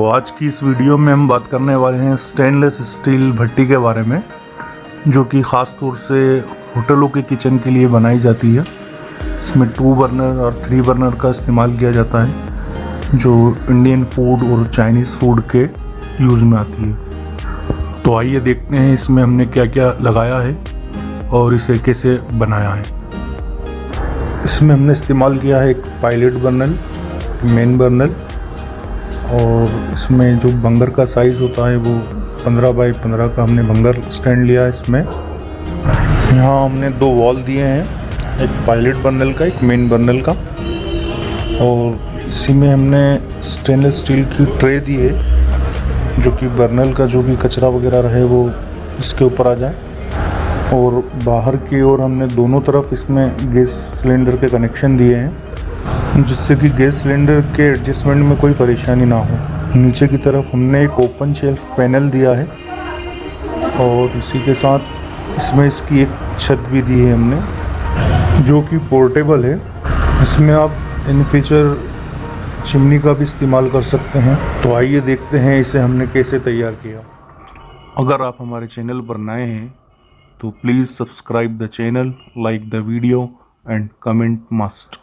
तो आज की इस वीडियो में हम बात करने वाले हैं स्टेनलेस स्टील भट्टी के बारे में, जो कि ख़ास तौर से होटलों के किचन के लिए बनाई जाती है। इसमें 2 बर्नर और 3 बर्नर का इस्तेमाल किया जाता है, जो इंडियन फूड और चाइनीज़ फूड के यूज़ में आती है। तो आइए देखते हैं इसमें हमने क्या क्या लगाया है और इसे कैसे बनाया है। इसमें हमने इस्तेमाल किया है एक पायलट बर्नर, मेन बर्नर, और इसमें जो बंगर का साइज़ होता है वो 15 बाई 15 का हमने बंगर स्टैंड लिया है। इसमें यहाँ हमने 2 वॉल दिए हैं, एक पायलट बर्नर का, एक मेन बर्नर का, और इसी में हमने स्टेनलेस स्टील की ट्रे दी है, जो कि बर्नर का जो भी कचरा वगैरह रहे वो इसके ऊपर आ जाए। और बाहर की ओर हमने दोनों तरफ इसमें गैस सिलेंडर के कनेक्शन दिए हैं, जिससे कि गैस सिलेंडर के एडजस्टमेंट में कोई परेशानी ना हो। नीचे की तरफ हमने एक ओपन शेल्फ पैनल दिया है, और इसी के साथ इसमें इसकी एक छत भी दी है हमने, जो कि पोर्टेबल है। इसमें आप इन फ्यूचर चिमनी का भी इस्तेमाल कर सकते हैं। तो आइए देखते हैं इसे हमने कैसे तैयार किया। अगर आप हमारे चैनल पर नए हैं तो please subscribe the channel, like the video and comment must.